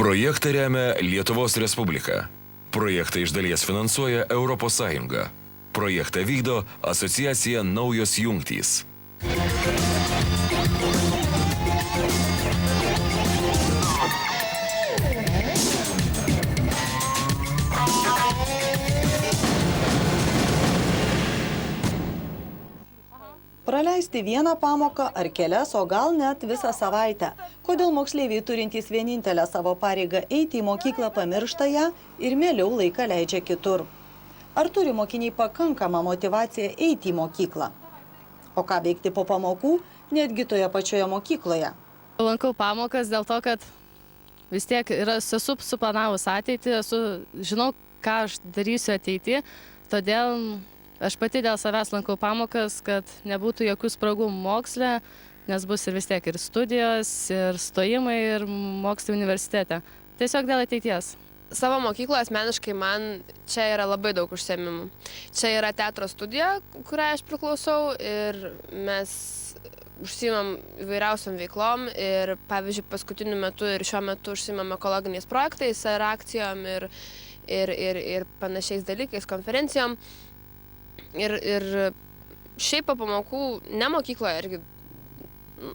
Projektą remia Lietuvos Respublika. Projektą iš dalies finansuoja Europos Sąjunga. Projektą vykdo asociacija Naujos jungtys. Praleisti vieną pamoką ar kelias, o gal net visą savaitę. Kodėl moksleiviai turintys vienintelę savo pareigą eiti į mokyklą pamiršta ją ir mieliau laiką leidžia kitur? Ar turi mokiniai pakankamą motyvaciją eiti į mokyklą? O ką veikti po pamokų, netgi toje pačioje mokykloje? Lankau pamokas dėl to, kad vis tiek esu suplanavus ateitį, žinau, ką aš darysiu ateitį, todėl aš pati dėl savęs lankau pamokas, kad nebūtų jokių spragų moksle, nes bus ir vis tiek ir studijos, ir stojimai, ir mokslai universitete. Tiesiog dėl ateities. Savo mokykloje asmeniškai man čia yra labai daug užsiėmimų. Čia yra teatro studija, kurią aš priklausau, ir mes užsiimam įvairiausiom veiklom. Ir pavyzdžiui, paskutiniu metu ir šiuo metu užsiimam ekologiniais projektais, ar akcijom ir panašiais dalykais, konferencijom. Ir šiaip po pamokų, ne mokykloje, irgi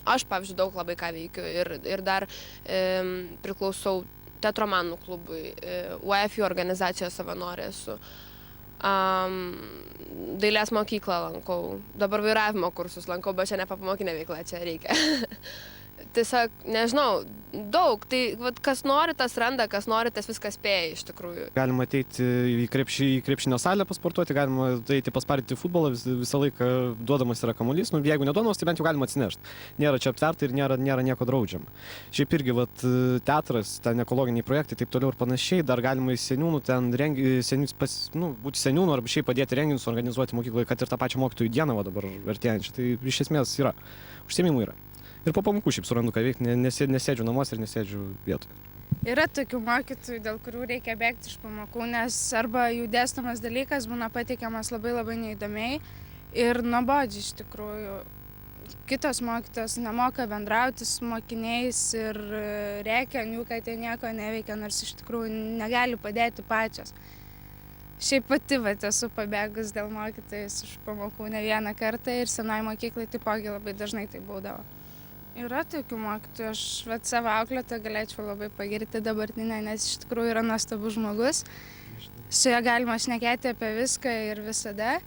aš, pavyzdžiui, daug labai ką veikiu ir dar priklausau teatromanų klubui, UEFI organizacijos savanorė esu, dailės mokyklą lankau, dabar vairavimo kursus lankau, bet čia ne pamokinė veikla, čia reikia. Tiesiog, nežinau, daug. Tai kas nori, tas randa, kas nori, tas viskas spėja iš tikrųjų. Galima ateiti į krepšinio salę pasportuoti, galima eiti paspartinti futbolą, visą laiką duodamas yra kamuolys. Jeigu neduodamas, tai bent jau galima atsinešti. Nėra čia aptverta ir nėra nieko draudžiama. Šiaip irgi teatras, ten ekologiniai projektai, taip toliau ir panašiai. Dar galima į seniūnų, būti seniūnų arba šiaip padėti renginius organizuoti mokykloje, kad ir tą pačią mokytojų dieną dabar artėjančią. Tai iš esmės yra. Užsiėmimų yra. Ir po pamokų šiaip surandu ką veikti, nesėdžiu namuose ir nesėdžiu vietoje. Yra tokių mokytojų, dėl kurių reikia bėgti iš pamokų, nes arba jų dėstomas dalykas būna pateikiamas labai neįdomiai ir nuobodžiai iš tikrųjų. Kitos mokytojos nemoka bendrauti su mokiniais ir rėkia ant jų, kad jie nieko neveikia, nors iš tikrųjų negali padėti pačios. Šiaip pati esu pabėgus dėl mokytojus iš pamokų ne vieną kartą ir senai mokyklai taipogi labai dažnai tai būdavo. Yra tokių mokytojų, aš savo auklėtoją galėčiau labai pagirti dabartinę, nes iš tikrųjų yra nuostabus žmogus. Su ja galima šnekėti apie viską ir visada.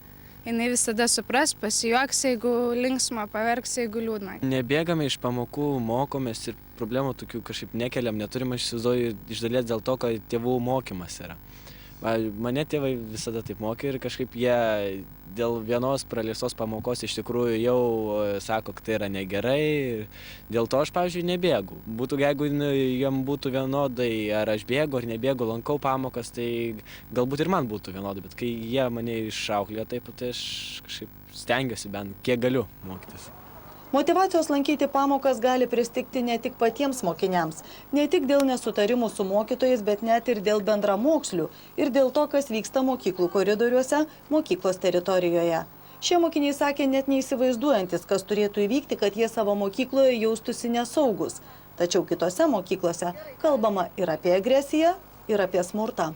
Jinai visada supras, pasijuoks, jeigu linksma, paverks, jeigu liūdna. Nebėgame iš pamokų, mokomės ir problemų tokių kažkaip nekeliam, neturim, aš įsivaizduoju iš dalies dėl to, kad tėvų mokymas yra. Mane tėvai visada taip mokė ir kažkaip jie dėl vienos praleistos pamokos iš tikrųjų jau sako, kad tai yra negerai. Dėl to aš, pavyzdžiui, nebėgu. Jeigu jam būtų vienodai, ar aš bėgu ar nebėgu, lankau pamokas, tai galbūt ir man būtų vienodai. Bet kai jie mane išauklėjo taip, tai aš kažkaip stengiuosi bent kiek galiu mokytis. Motyvacijos lankyti pamokas gali pristigti ne tik patiems mokiniams, ne tik dėl nesutarimų su mokytojais, bet net ir dėl bendramokslių ir dėl to, kas vyksta mokyklų koridoriuose, mokyklos teritorijoje. Šie mokiniai sakė net neįsivaizduojantis, kas turėtų įvykti, kad jie savo mokykloje jaustųsi nesaugus. Tačiau kitose mokyklose kalbama ir apie agresiją, ir apie smurtą.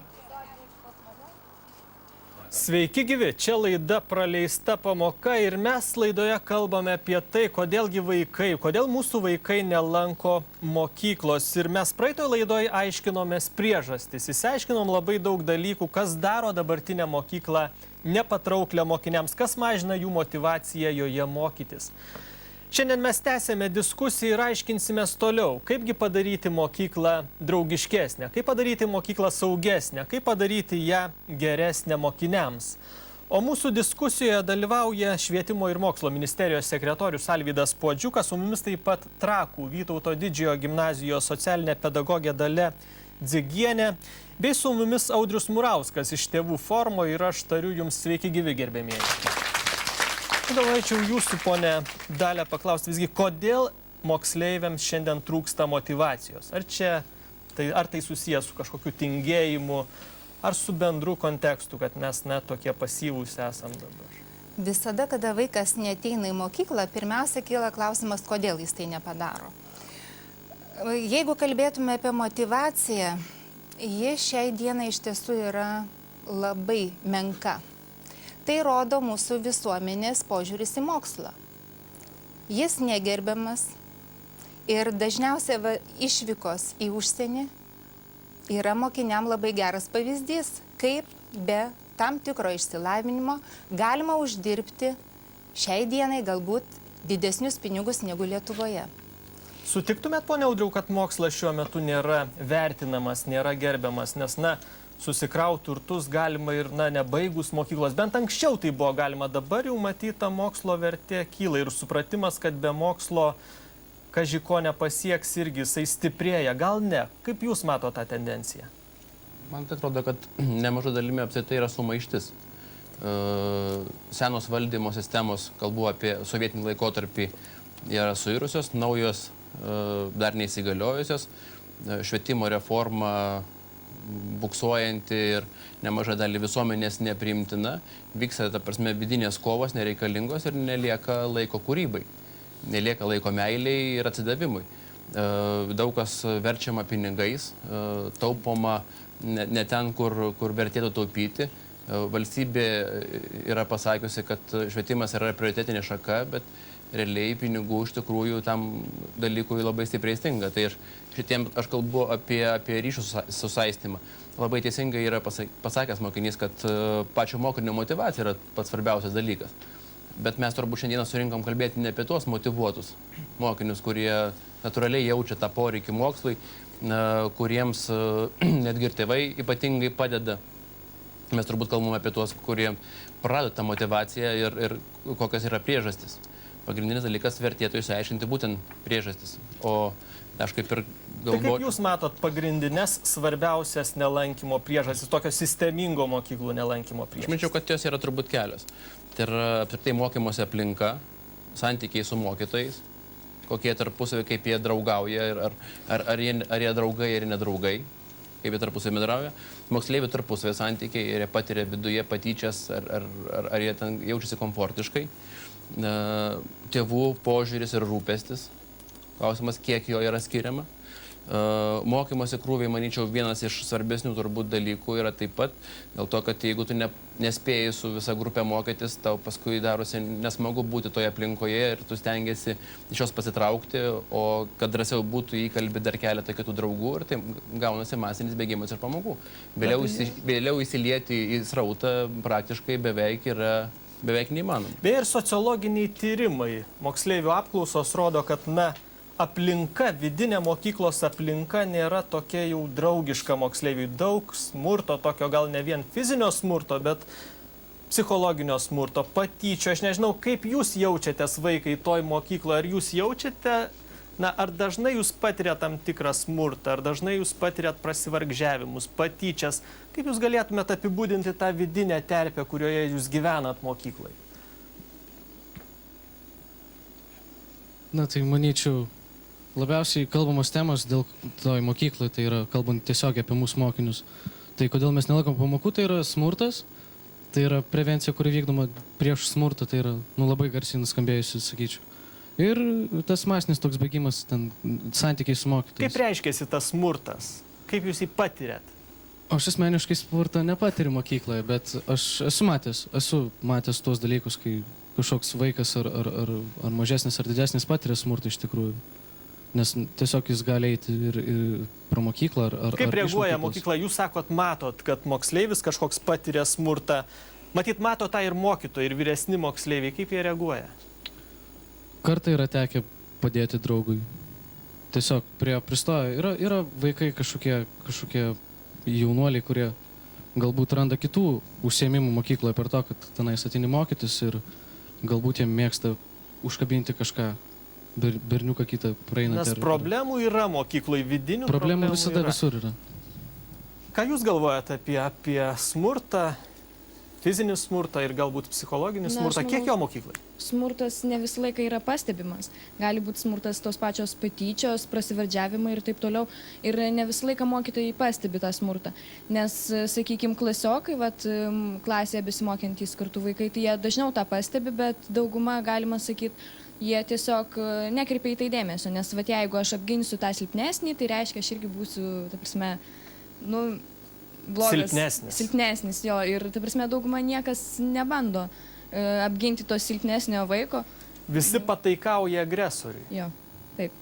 Sveiki gyvi, čia laida Praleista pamoka ir mes laidoje kalbame apie tai, kodėl mūsų vaikai nelanko mokyklos. Ir mes praeitoje laidoje aiškinomės priežastis, išsiaiškinom labai daug dalykų, kas daro dabartinę mokyklą nepatrauklią mokiniams, kas mažina jų motyvaciją joje mokytis. Šiandien mes tęsėme diskusiją ir aiškinsimės toliau, kaipgi padaryti mokyklą draugiškesnę, kaip padaryti mokyklą saugesnę, kaip padaryti ją geresnę mokiniams. O mūsų diskusijoje dalyvauja Švietimo ir mokslo ministerijos sekretorius Alvydas Puodžiukas, su mumis taip pat Trakų Vytauto Didžiojo gimnazijos socialinė pedagogė Dalia Dzigienė, bei su mumis Audrius Murauskas iš Tėvų forumo ir aš tariu jums sveiki gyvi gerbėmieji. Galvočiau jūsų, ponė Dalia, paklausti visgi, kodėl moksleiviams šiandien trūksta motyvacijos? Ar tai susijęs su kažkokiu tingėjimu, ar su bendru kontekstu, kad mes tokie pasyvūs esam dabar? Visada, kada vaikas neateina į mokyklą, pirmiausia kyla klausimas, kodėl jis tai nepadaro. Jeigu kalbėtume apie motivaciją, ji šiai dienai iš tiesų yra labai menka. Tai rodo mūsų visuomenės požiūris į mokslą. Jis negerbiamas ir dažniausiai išvykos į užsienį yra mokiniam labai geras pavyzdys, kaip be tam tikro išsilavinimo galima uždirbti šiai dienai galbūt didesnius pinigus negu Lietuvoje. Sutiktumėt, ponia Audriau, kad mokslas šiuo metu nėra vertinamas, nėra gerbiamas, nes, susikrauti turtus galima ir, nebaigus mokyklos. Bent anksčiau tai buvo galima, dabar jau matyta mokslo vertė kyla ir supratimas, kad be mokslo kaži ko nepasieks irgi, jisai stiprėja. Gal ne? Kaip jūs mato tą tendenciją? Man tai atrodo, kad nemaža dalimi apskritai yra sumaištis. Senos valdymo sistemos, kalbu apie sovietinį laikotarpį, yra suirusios, naujos dar neįsigaliojusios, švietimo reforma buksuojanti ir nemaža dalį visuomenės nepriimtina, vyksta, ta prasme, vidinės kovos nereikalingos ir nelieka laiko kūrybai, nelieka laiko meiliai ir atsidavimui. Daug kas verčiama pinigais, taupoma ne ten, kur vertėtų taupyti. Valstybė yra pasakiusi, kad švietimas yra prioritetinė šaka, bet realiai pinigų iš tikrųjų tam dalykui labai stipriai stinga. Tai aš kalbu apie ryšių susaistymą. Labai teisingai yra pasakęs mokinys, kad pačio mokinio motyvacija yra pats svarbiausias dalykas. Bet mes turbūt šiandieną surinkom kalbėti ne apie tuos motyvuotus mokinius, kurie natūraliai jaučia tą poreikį mokslui, kuriems netgi ir tėvai ypatingai padeda. Mes turbūt kalbame apie tuos, kurie prarado tą motyvaciją ir kokios yra priežastys. Pagrindinis dalykas vertėtų išsiaiškinti būtent priežastis. O aš kaip ir galvoju... Tai kaip jūs matot pagrindinės svarbiausias nelankymo priežastis, tokio sistemingo mokyklų nelankymo priežastis? Aš manyčiau, kad jos yra turbūt kelios. Tai yra apskritai mokymosi aplinka, santykiai su mokytojais, kokie tarpusavį, kaip jie draugauja, ar jie draugai ar nedraugai, kaip jie tarpusavį bendrauja. Moksleivių tarpusavį santykiai, ar jie patiria viduje patyčias, ar jie ten jaučiasi komfortiškai. Tėvų požiūris ir rūpestis. Klausimas, kiek jo yra skiriama. Mokymosi krūviai, manyčiau, vienas iš svarbesnių turbūt dalykų yra taip pat, dėl to, kad jeigu tu nespėjai su visa grupė mokytis, tau paskui darosi nesmagu būti toje aplinkoje ir tu stengiasi iš jos pasitraukti, o kad drąsiau būtų įkalbi dar keletą kitų draugų ir tai gaunasi masinis bėgimas iš pamokų. Vėliau įsilieti į srautą praktiškai beveik neįmanoma. Beje, ir sociologiniai tyrimai, moksleivių apklausos rodo, kad, aplinka, vidinė mokyklos aplinka nėra tokia jau draugiška moksleiviui. Daug smurto, tokio gal ne vien fizinio smurto, bet psichologinio smurto, patyčio. Aš nežinau, kaip jūs jaučiatės vaikai toj mokykloje. Ar jūs jaučiate, ar dažnai jūs patiriat tam tikrą smurtą, ar dažnai jūs patiriat prasivargžiavimus, patyčias. Kaip jūs galėtumėte apibūdinti tą vidinę terpę, kurioje jūs gyvenat mokykloje? Tai manyčiau, labiausiai kalbamos temos dėl toj mokykloje, tai yra kalbant tiesiog apie mūsų mokinius. Tai kodėl mes nelaikom pamokų, tai yra smurtas, tai yra prevencija, kuri vykdoma prieš smurtą, tai yra labai garsiai nuskambėjusi, sakyčiau. Ir tas masinis toks bėgimas, ten santykiai su mokytojais. Kaip reiškiasi tas smurtas? Kaip jūs jį patiriat? Aš asmeniškai smurtą nepatiriu mokykloje, bet aš esu matęs tuos dalykus, kai kažkoks vaikas ar mažesnis ar didesnis patiria smurtą iš tikrųjų. Nes tiesiog jis gali eiti ir pro mokyklą ar Kaip reaguoja mokykla? Jūs sakot, matot, kad moksleivis kažkoks patiria smurtą. Matyt, mato tą ir mokytojai, ir vyresni moksleiviai. Kaip jie reaguoja? Kartą yra tekę padėti draugui. Tiesiog prie pristojo. Yra vaikai kažkokie jaunuoliai, kurie galbūt randa kitų užsiėmimų mokykloje per to, kad tenais ateini mokytis ir galbūt jie mėgsta užkabinti kažką. Berniuką kitą praeina. Nes problemų yra mokykloje, vidinių problemų visada visur yra. Ką jūs galvojate apie smurtą, fizinį smurtą ir galbūt psichologinį smurtą? Kiek jo mokykloje? Smurtas ne visą laiką yra pastebimas. Gali būti smurtas tos pačios patyčios, prasivardžiavimai ir taip toliau. Ir ne visą laiką mokytojai pastebi tą smurtą. Nes, sakykime, klasiokai, klasėje besimokantys kartu vaikai, tai jie dažniau tą pastebi, bet dauguma, galima sakyti, jie tiesiog nekreipia į tai dėmesio, nes vat, jeigu aš apginsiu tą silpnesnį, tai reiškia, aš irgi būsiu, ta prasme, nu, blogas. Silpnesnis, jo. Ir, ta prasme, dauguma niekas nebando apginti to silpnesnio vaiko. Visi pataikauja agresoriui. Jo, taip.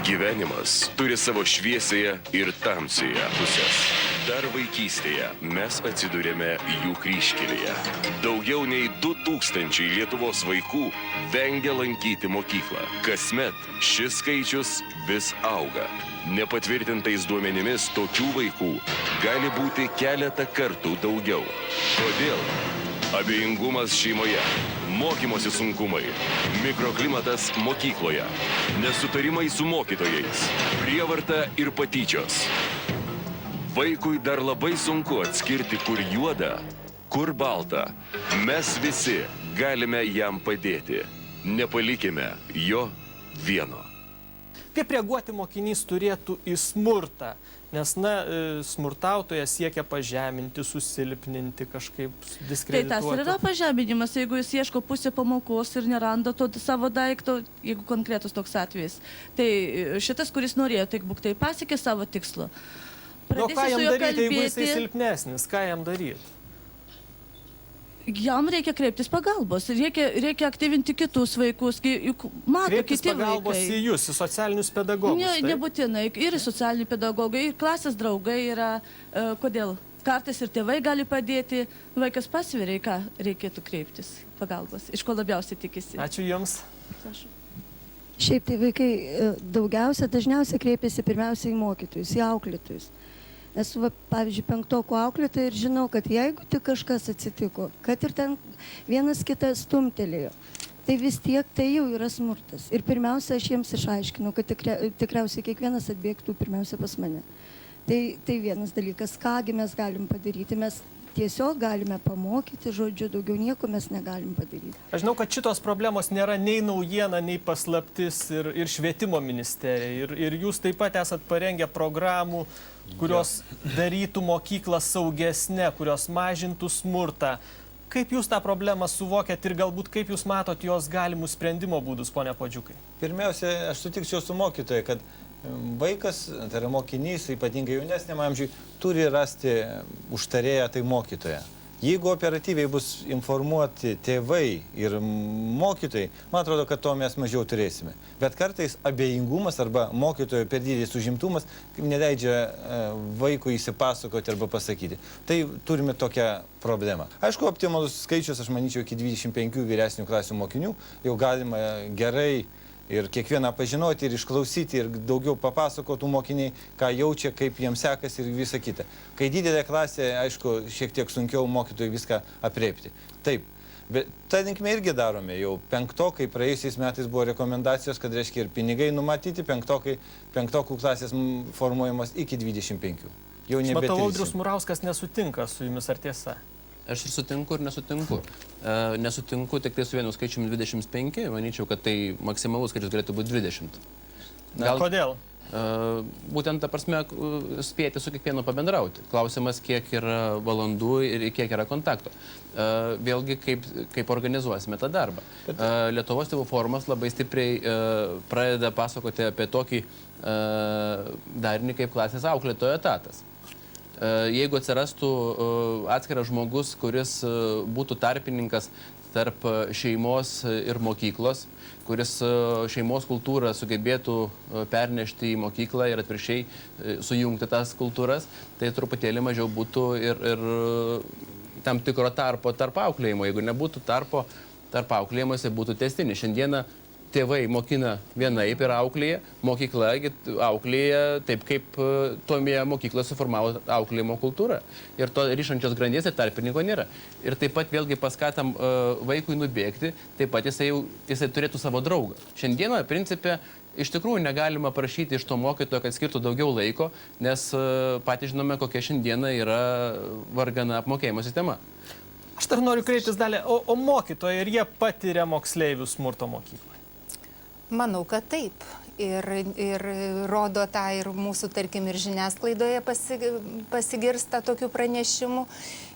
Gyvenimas turi savo šviesėje ir tamsėje pusės. Dar vaikystėje mes atsidūrėme jų kryžkelėje. Daugiau nei 2000 Lietuvos vaikų vengia lankyti mokyklą. Kasmet šis skaičius vis auga. Nepatvirtintais duomenimis tokių vaikų gali būti keletą kartų daugiau. Todėl abejingumas šeimoje, mokymosi sunkumai, mikroklimatas mokykloje, nesutarimai su mokytojais, prievarta ir patyčios. Vaikui dar labai sunku atskirti, kur juoda, kur balta. Mes visi galime jam padėti. Nepalikime jo vieno. Kaip reaguoti mokinys turėtų į smurtą? Nes, na, smurtautojas siekia pažeminti, susilpninti, kažkaip diskredituoti. Tai tas ir yra pažeminimas, jeigu jis ieško pusę pamokos ir neranda to savo daikto, jeigu konkretus toks atvejis. Tai šitas, kuris norėjo, tai būk tai pasiekė savo tikslo. Nu, ką jam daryti, jeigu jisai silpnesnis? Ką jam daryti? Jam reikia kreiptis pagalbos, reikia aktyvinti kitus vaikus, juk mato kreiptis kiti pagalbos vaikai. Į jūs, į socialinius pedagogus. Ne, nebūtinai, ir socialiniai pedagogai, ir klasės draugai yra. Kodėl? Kartais ir tėvai gali padėti, vaikas pasveria, ką reikėtų kreiptis pagalbos, iš ko labiausiai tikisi. Ačiū Jums. Prašau. Šiaip tai vaikai dažniausiai kreipiasi pirmiausiai į mokytojus, į auklėtojus. Esu, pavyzdžiui, 5-okų auklėtoja ir žinau, kad jeigu tik kažkas atsitiko, kad ir ten vienas kitą stumtelėjo, tai vis tiek tai jau yra smurtas. Ir pirmiausia, aš jiems išaiškinu, kad tikriausiai kiekvienas atbėgtų pirmiausia pas mane. Tai vienas dalykas, kągi mes galim padaryti, mes tiesiog galime pamokyti, žodžiu, daugiau nieko mes negalim padaryti. Aš žinau, kad šitos problemos nėra nei naujiena, nei paslaptis ir švietimo ministerija. Ir jūs taip pat esat parengę programų, kurios darytų mokyklą saugesnę, kurios mažintų smurtą. Kaip jūs tą problemą suvokėt ir galbūt kaip jūs matot jos galimų sprendimo būdus, ponia Puodžiukai? Pirmiausia, aš sutikčiau su mokytoja, kad vaikas, tai yra mokinys, ypatingai jaunesniam amžiui, turi rasti užtarėją, tai mokytoją. Jeigu operatyviai bus informuoti tėvai ir mokytojai, man atrodo, kad to mes mažiau turėsime. Bet kartais abejingumas arba mokytojo per didelis užimtumas neleidžia vaikui įsipasakoti arba pasakyti. Tai turime tokią problemą. Aišku, optimalus skaičius, aš manyčiau, iki 25 vyresnių klasių mokinių jau galima gerai ir kiekvieną pažinoti ir išklausyti ir daugiau papasakotų mokiniai, ką jaučia, kaip jiems sekasi ir visa kita. Kai didelė klasė, aišku, šiek tiek sunkiau mokytojui viską apreipti. Taip, bet tą linkme irgi darome. Jau penktokai praėjusiais metais buvo rekomendacijos, kad reiškia ir pinigai numatyti, penktokų klasės formuojamos iki 25. Jau nebe 30. Matau, Audrius Murauskas nesutinka su jumis, ar tiesa? Aš ir sutinku ir nesutinku. Nesutinku tik tai su vienu skaičiumi 25, manyčiau, kad tai maksimalus skaičius galėtų būti 20. Kodėl? Būtent, ta prasme, spėti su kiekvienu pabendrauti. Klausimas, kiek yra valandų ir kiek yra kontakto. Vėlgi, kaip organizuosime tą darbą. Lietuvos tėvų forumas labai stipriai pradeda pasakoti apie tokį darinį kaip klasės auklėtojo etatas. Jeigu atsirastų atskiras žmogus, kuris būtų tarpininkas tarp šeimos ir mokyklos, kuris šeimos kultūrą sugebėtų pernešti į mokyklą ir atvirkščiai sujungti tas kultūras, tai truputėlį mažiau būtų ir tam tikro tarpo tarp auklėjimo. Jeigu nebūtų tarpo tarp auklėjimo, jisai būtų tęstinis. Šiandieną tėvai mokina vienaip ir auklėja, mokykla auklėja taip, kaip tuomet mokykla suformavo auklėjimo kultūrą. Ir to ryšančios grandies ir tarpininko nėra. Ir taip pat vėlgi paskatam vaikui nubėgti, taip pat jisai turėtų savo draugą. Šiandieną, principė, iš tikrųjų negalima prašyti iš to mokytojo, kad skirtų daugiau laiko, nes patys žinome, kokia šiandieną yra vargana apmokėjimo sistema. Aš dar noriu kreiptis dalį, o mokytojai, ir jie patiria moksleivių smurto mokykloje? Manau, kad taip. ir rodo tą ir mūsų, tarkim, ir žiniasklaidoje pasigirsta tokių pranešimų.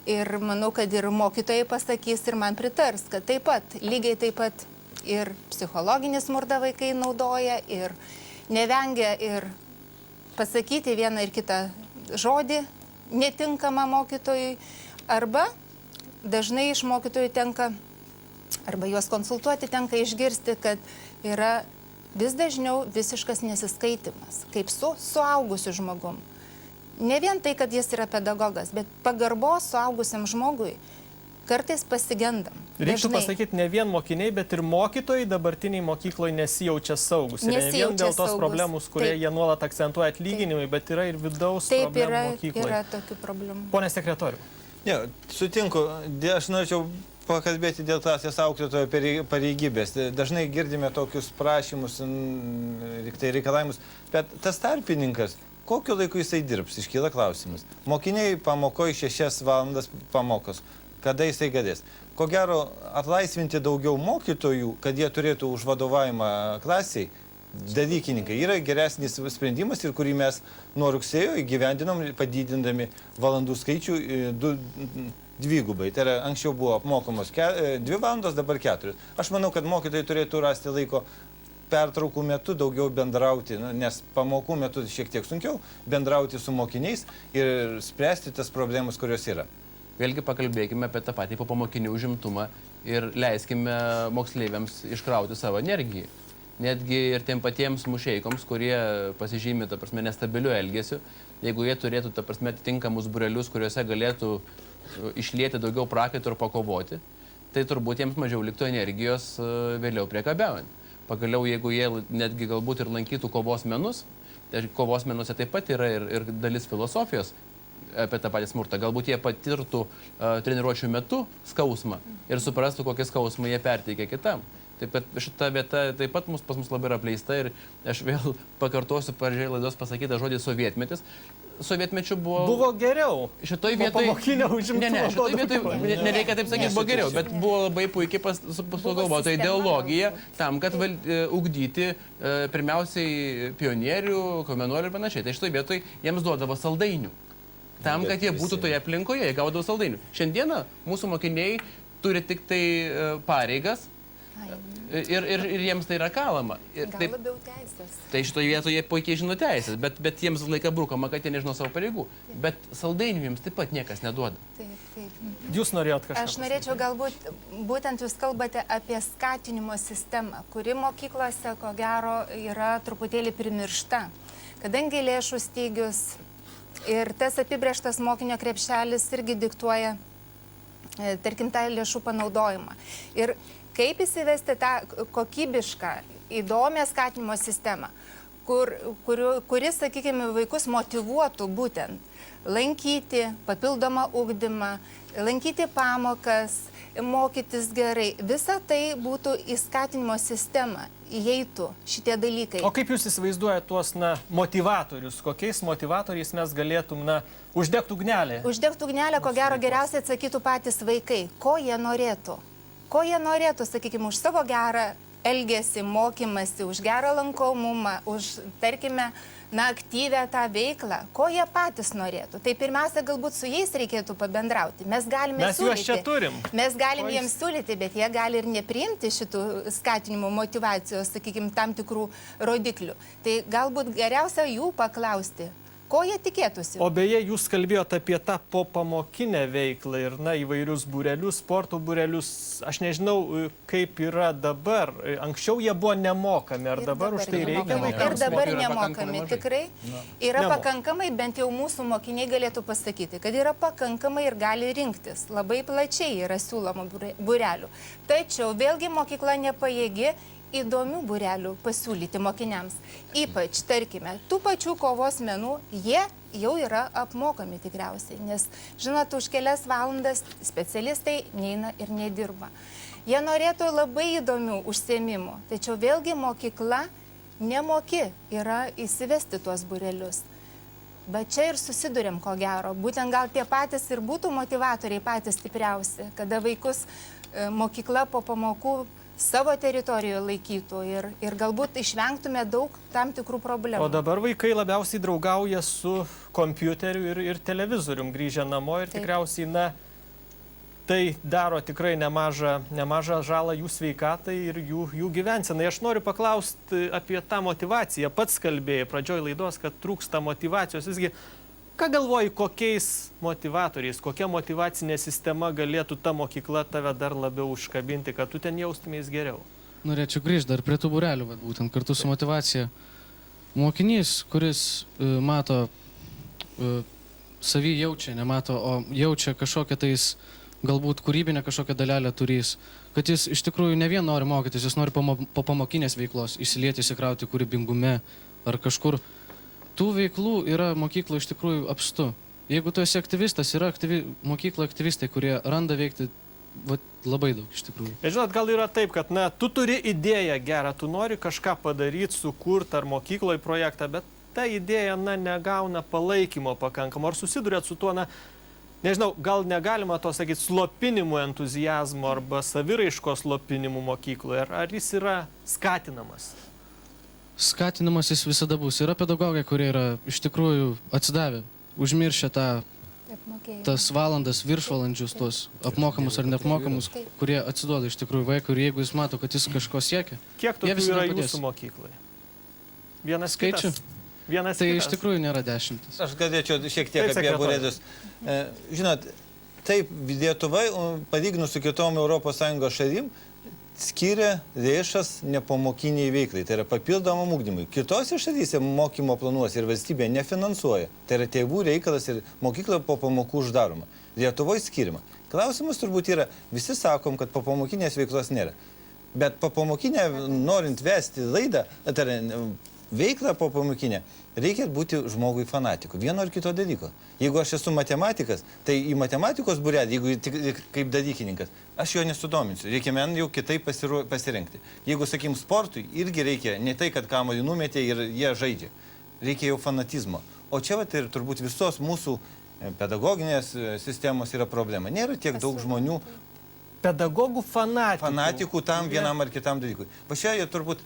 Ir manau, kad ir mokytojai pasakys ir man pritars, kad taip pat, lygiai taip pat ir psichologinį smurtą vaikai naudoja, ir nevengia ir pasakyti vieną ir kitą žodį netinkamą mokytojui, arba dažnai iš mokytojų tenka, arba juos konsultuoti tenka išgirsti, kad yra vis dažniau visiškas nesiskaitimas, kaip su suaugusiu žmogum. Ne vien tai, kad jis yra pedagogas, bet pagarbos suaugusiam žmogui kartais pasigendam. Reiktų pasakyti, ne vien mokiniai, bet ir mokytojai dabartiniai mokykloje nesijaučia saugus. Ir ne vien dėl tos problemus, kurie jie nuolat akcentuoja atlyginimai, bet yra ir vidaus problemų mokykloje. Taip, yra tokių problemų. Pone sekretoriu. Ne, sutinku, aš norėčiau pakalbėti dėl klasės auklėtojo pareigybės. Dažnai girdime tokius prašymus, reikalavimus, bet tas tarpininkas, kokiu laiku jisai dirbs, iškyla klausimas. Mokiniai pamokoja 6 valandas pamokos. Kada jisai galės? Ko gero, atlaisvinti daugiau mokytojų, kad jie turėtų už vadovavimą klasiai, dalykininkai, yra geresnis sprendimas ir kurį mes nuo rugsėjo įgyvendinom, padidindami valandų skaičių dvigubai. Tai yra, anksčiau buvo apmokamos 2 valandos, dabar 4. Aš manau, kad mokytojai turėtų rasti laiko pertraukų metu daugiau bendrauti, nes pamokų metu šiek tiek sunkiau bendrauti su mokiniais ir spręsti tas problemas, kurios yra. Vėlgi pakalbėkime apie tą patį popamokinį užimtumą ir leiskime moksleiviams iškrauti savo energiją. Netgi ir tiem patiems mušeikoms, kurie pasižymi, ta prasme, nestabiliu elgesiu, jeigu jie turėtų, ta prasme, atitinkamus būrelius, kuriuose galėtų išlieti daugiau prakaitų ir pakovoti, tai turbūt jiems mažiau liktų energijos vėliau priekabiaujant. Pagaliau, jeigu jie netgi galbūt ir lankytų kovos menus, tai kovos menuose taip pat yra ir dalis filosofijos apie tą patį smurtą. Galbūt jie patirtų treniruočių metu skausmą ir suprastų, kokį skausmą jie perteikia kitam. Taip kad šita vieta taip pat pas mus labai yra apleista ir aš vėl pakartosiu pradžioje laidos pasakytą žodį sovietmetis. Sovietmečiu buvo geriau. Šitoj vietoj... Šitoj vietoj nereikia taip sakyti, buvo geriau, bet buvo labai puikiai sugalvota ideologija tam, kad ugdyti pirmiausiai pionierių, komjaunuolių ir panašiai. Tai šitoj vietoj jiems duodavo saldainių. Tam, kad jie būtų toje aplinkoje, jie gaudavo saldainių. Šiandieną mūsų mokiniai turi tik tai pareigas ir jiems tai yra kalama. Gal labiau teisės. Tai šitoje vietoje jie puikiai žino teisės, bet jiems laiką brukama, kad jie nežino savo pareigų. Bet saldainių jiems taip pat niekas neduoda. Taip. Jūs norėjot kažką? Aš norėčiau galbūt, būtent jūs kalbate apie skatinimo sistemą, kuri mokyklose, ko gero, yra truputėlį primiršta. Kadangi lėšų stygius ir tas apibrėžtas mokinio krepšelis irgi diktuoja, tarkim, tą lėšų panaudojimą. Ir kaip įsivesti tą kokybišką, įdomią skatinimo sistemą, kuris, sakykime, vaikus motyvuotų būtent lankyti papildomą ugdymą, lankyti pamokas, mokytis gerai. Visa tai būtų į skatinimo sistemą įeitų šitie dalykai. O kaip jūs įsivaizduojate tuos motivatorius? Kokiais motivatoriais mes galėtum uždegti ugnelę? Uždegti ugnelę, ko gero, geriausiai atsakytų patys vaikai. Ko jie norėtų? Ko jie norėtų, sakykime, už savo gerą elgesį, mokymasi, už gerą lankomumą, už, tarkime, aktyvę tą veiklą, ko jie patys norėtų. Tai pirmiausia, galbūt su jais reikėtų pabendrauti. Mes galime siūlyti. Mes juos čia turim. Mes galim jiems siūlyti, bet jie gali ir nepriimti šitų skatinimo motyvacijos, sakykime, tam tikrų rodiklių. Tai galbūt geriausia jų paklausti. Ko jie tikėtųsi? O beje, jūs kalbėjote apie tą popamokinę veiklą ir įvairius būrelius, sporto būrelius. Aš nežinau, kaip yra dabar. Anksčiau jie buvo nemokami, ar dabar už tai reikia vaikams? Ir dabar nemokami, tikrai. Yra pakankamai, bent jau mūsų mokiniai galėtų pasakyti, kad yra pakankamai ir gali rinktis. Labai plačiai yra siūloma būrelių. Tačiau vėlgi mokykla nepajėgi įdomių būrelių pasiūlyti mokiniams. Ypač, tarkime, tų pačių kovos menų, jie jau yra apmokami tikriausiai, nes, žinot, už kelias valandas specialistai neina ir nedirba. Jie norėtų labai įdomių užsiėmimų, tačiau vėlgi mokykla nemoki yra įsivesti tuos būrelius. Bet čia ir susidurėm, ko gero. Būtent gal tie patys ir būtų motivatoriai patys stipriausi, kada vaikus mokykla po pamokų savo teritorijoje laikytų ir galbūt išvengtume daug tam tikrų problemų. O dabar vaikai labiausiai draugauja su kompiuteriu ir televizorium grįžę namo ir tikriausiai, tai daro tikrai nemažą žalą jų sveikatai ir jų gyvensenai. Aš noriu paklausti apie tą motivaciją. Pats kalbėjai pradžioj laidos, kad trūksta motivacijos. Visgi, ką galvoji, kokiais motivatoriais, kokia motyvacinė sistema galėtų ta mokykla tave dar labiau užkabinti, kad tu ten jaustumės geriau? Norėčiau grįžti dar prie tų būrelių, būtent kartu su motivacija. Mokinys, kuris mato, savį jaučia, nemato, o jaučia kažkokią tais galbūt kūrybinę kažkokią dalelę turės, kad jis iš tikrųjų ne vien nori mokytis, jis nori po pamokinės veiklos įsilieti, įsikrauti kūrybingume ar kažkur. Tų veiklų yra mokyklo iš tikrųjų apstu. Jeigu tu esi aktyvistas, yra mokyklo aktyvistai, kurie randa veikti labai daug iš tikrųjų. Žinot, gal yra taip, kad tu turi idėją gerą, tu nori kažką padaryti, sukurti ar mokykloje projektą, bet ta idėja negauna palaikymo pakankamo. Ar susidurėt su tuo, nežinau, gal negalima to sakyti slopinimu entuzijazmo arba saviraiškos slopinimu mokykloje, ar jis yra skatinamas? Skatinamas jis visada bus. Yra pedagogai, kurie yra iš tikrųjų atsidavę, užmiršę tas valandas, viršvalandžius, tuos apmokamus ar neapmokamus, kurie atsiduoda iš tikrųjų vaikui ir jeigu jis mato, kad jis kažko siekia. Kiek tokių yra jūsų mokykloje? Vienas skaičių? Tai iš tikrųjų nėra 10. Aš galėčiau šiek tiek apie būrelius. Žinot, taip, Lietuva, palyginus su kitom ES šalim, skiria lėšas nepamokiniai veiklai, tai yra papildomam ugdymui. Kitose šalyse mokymo planuos ir valstybė nefinansuoja. Tai yra tėvų reikalas ir mokykla po pamokų uždaroma. Lietuvoje skiriama. Klausimas turbūt yra, visi sakom, kad po pamokinės veiklos nėra. Bet po pamokinę, norint vesti laidą, tai yra veiklą po pamokinę, reikia būti žmogui fanatiku, vieno ar kito dalyko. Jeigu aš esu matematikas, tai į matematikos būrelį, jeigu kaip dalykininkas, aš jo nesudominsiu. Reikia man jau kitaip pasirinkti. Jeigu, sakykim, sportui, irgi reikia ne tai, kad kamuolį numetė ir jie žaidžia. Reikia jau fanatizmo. O čia ir turbūt visos mūsų pedagoginės sistemos yra problema. Nėra tiek daug žmonių. Pedagogų fanatikų tam vienam ar kitam dalykui. Pašioje turbūt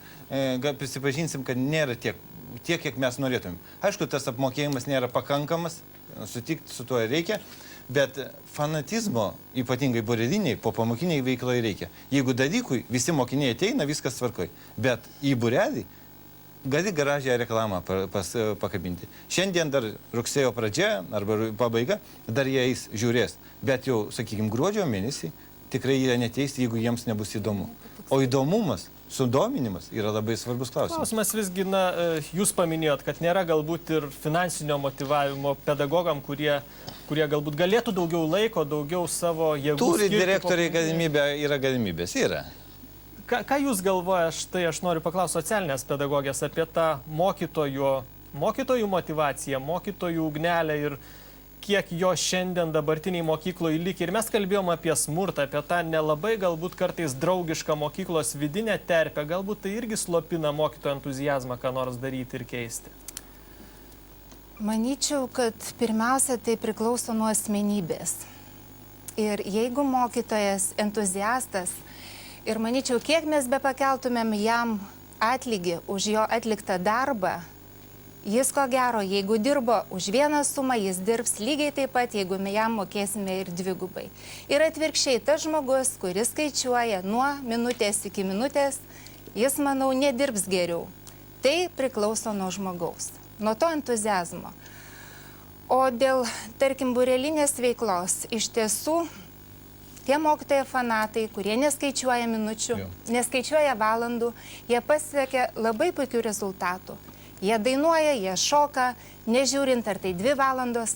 prisipažinsim, kad nėra tiek, kiek mes norėtumėm. Aišku, tas apmokėjimas nėra pakankamas, sutikti su tuo reikia, bet fanatizmo, ypatingai būreliniai, po pamokiniai veiklai reikia. Jeigu dalykui visi mokiniai ateina, viskas tvarkoj, bet į būrelį gali garažią reklamą pakabinti. Šiandien dar rugsėjo pradžia arba pabaiga, dar jie eis žiūrės, bet jau, sakykime, gruodžio mėnesį tikrai jie neteis, jeigu jiems nebus įdomu. O įdomumas, sudominimas yra labai svarbus klausimas. Klausimas visgi, jūs paminėjot, kad nėra galbūt ir finansinio motyvavimo pedagogam, kurie galbūt galėtų daugiau laiko, daugiau savo jėgų. Turi direktoriai galimybę, yra galimybės, yra. Ką jūs galvoja, štai aš noriu paklausti socialinės pedagogės apie tą mokytojų motivaciją, mokytojų ugnelę ir kiek jo šiandien dabartiniai mokykloje lygiai. Ir mes kalbėjom apie smurtą, apie tą nelabai galbūt kartais draugišką mokyklos vidinę terpę. Galbūt tai irgi slopina mokytojų entuzijazmą, ką nors daryti ir keisti. Manyčiau, kad pirmiausia tai priklauso nuo asmenybės. Ir jeigu mokytojas entuziastas, ir manyčiau, kiek mes bepakeltumėm jam atlygį už jo atliktą darbą, jis ko gero, jeigu dirbo už vieną sumą, jis dirbs lygiai taip pat, jeigu jam mokėsime ir dvigubai. Ir atvirkščiai, tas žmogus, kuris skaičiuoja nuo minutės iki minutės, jis, manau, nedirbs geriau. Tai priklauso nuo žmogaus, nuo to entuziazmo. O dėl, tarkim, būrelinės veiklos, iš tiesų, tie mokytojai fanatai, kurie neskaičiuoja minučių, neskaičiuoja valandų, jie pasiekia labai puikių rezultatų. Jie dainuoja, jie šoka, nežiūrint ar tai 2 valandos,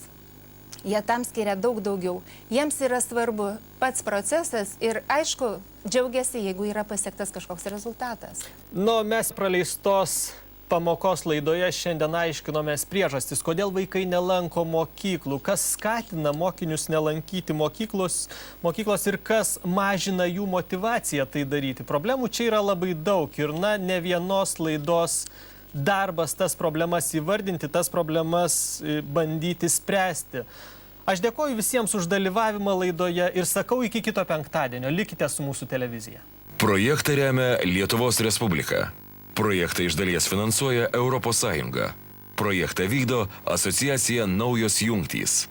jie tam skiria daug daugiau. Jiems yra svarbu pats procesas ir, aišku, džiaugiasi, jeigu yra pasiektas kažkoks rezultatas. Mes praleistos pamokos laidoje šiandien aiškinomės priežastis, kodėl vaikai nelanko mokyklų, kas skatina mokinius nelankyti mokyklos ir kas mažina jų motyvaciją tai daryti. Problemų čia yra labai daug ir ne vienos laidos darbas tas problemas įvardinti, tas problemas bandyti spręsti. Aš dėkoju visiems už dalyvavimą laidoje ir sakau iki kito penktadienio. Likite su mūsų televizija. Projektą remia Lietuvos Respublika. Projektą iš dalies finansuoja Europos Sąjunga. Projektą vykdo asociacija Naujos jungtys.